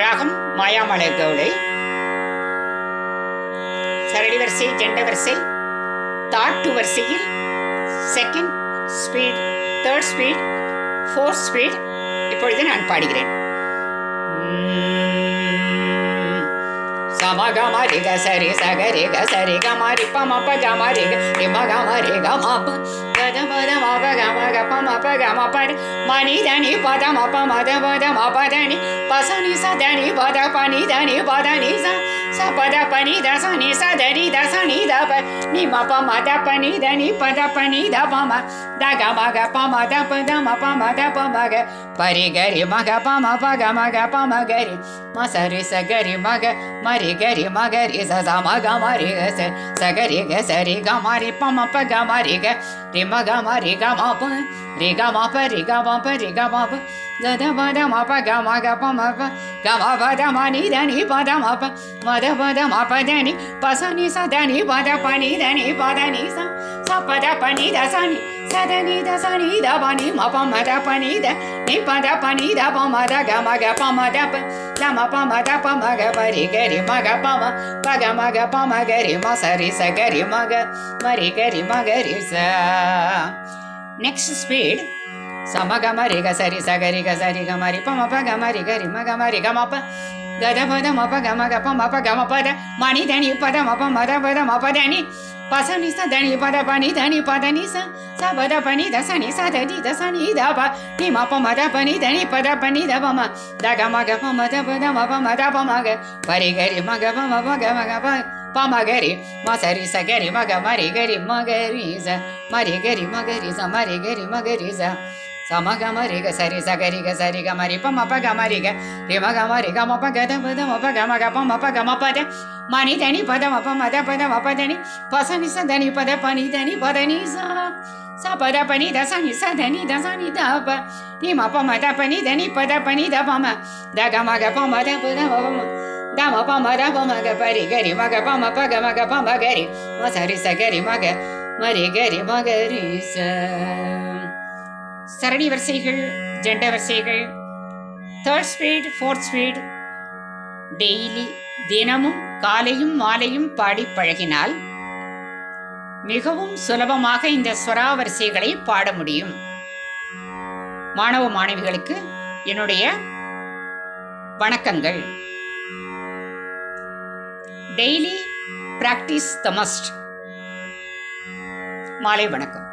ராகம் மாயாமலை கவுளை. சரடி வரிசை, ஜெண்ட வரிசை, தாட்டு வரிசையில் second speed, third speed, fourth speed இப்பொழுது நான் பாடுகிறேன். சமகம ரிக சரி சகரி க சரி கமரி பமப கமரி ரிமகமரி கமப கத பத மப கம கப மப கம பட மணி தனி பத மப மத பத மப தனி பசனி சதனி பத பனி தனி பத நி ச பத பனி தசனி சதனி தசனி தப நி மப மத பனி தனி பத பனி தப ம தக மக பம தப தம பம தப மக பரி கரி மக பம பக மக பம கரி மசரி சகரி மக மரி கரி மகரி ச மக மரி க சகரி க சரி க மரி பம பக மரி க ரி மக மரி க ம ப ரி க ம ப ரி க ம ப ரி க ம ப கத பத ம ப க ம க ப ம ப க ம பத ம நி த நி பத ம ப மத பத ம ப த நி பச நி ச த நி பத ப நி த நி பத நி ச ச பத ப நி த ச நி ச த நி த ச நி த ப நி ம ப ம த ப நி த நி பத ப நி த ப ம த க ம க ப ம த ப த ம ப ம த ப ம க ப ரி க ரி ம க ப ம ப க ம க ப ம க ரி ம ச ரி ச க ரி ம க ம ரி க ரி ம க ரி ச. Next speed. Sama gama re ga sari sa ga re ga sari ga ma ri pa ma pa ga ma ri ga ri ma ga ma ri ga ma pa ga da pa da ma pa ga ma ga pa ma pa ga ma pa da ma ni da ni pa da ma pa ma da pa da ma pa da ni pa sa ni sa da ni pa da pa ni da ni pa da ni sa sa pa da pa ni da sa ni sa da ni da sa ni da pa ni ma pa ma da pa ni da ni pa da pa ni da pa ma da ga ma ga pa ma da pa da ma pa ma da pa ma ga pa ri ga ri ma ga pa ma pa ga ma ga pa pa ma ga ri ma sa ri sa ga ri ma ga ma ri ga ri ma ga ri sa ma ri ga ri ma ga ri sa ma ri ga ri ma ga ri sa sama ga ma ri ga sa ri sa ga ri ga ma ri pa ma pa ga ma ri ga ri ma ga ma pa ga da pa da ma pa ga ma pa ga ma pa da ma ni da ni pa da ma pa ma da pa da ni pa sa ni sa da ni pa da pa ni da ni pa da ni sa sa pa da pa ni da sa ni sa da ni da pa ni ma pa ma da pa ni da ni pa da pa ni da pa ma da ga ma pa ma da pa da ma pa ma da ma pa ma da pa ma ga pa ri ga ri ma ga pa ma pa ga ma ga ri ma sa ri sa ga ri ma ga ma ri ga ri ma ga ri sa. சரடி வரிசைகள், ஜெண்ட வரிசைகள், third speed, fourth speed daily தினமும் காலையும் மாலையும் பாடி பழகினால் மிகவும் சுலபமாக இந்த ஸ்வரா வரிசைகளை பாட முடியும். மாணவ மாணவிகளுக்கு என்னுடைய வணக்கங்கள். டெய்லி பிராக்டிஸ் த மஸ்ட். மாலை வணக்கம்.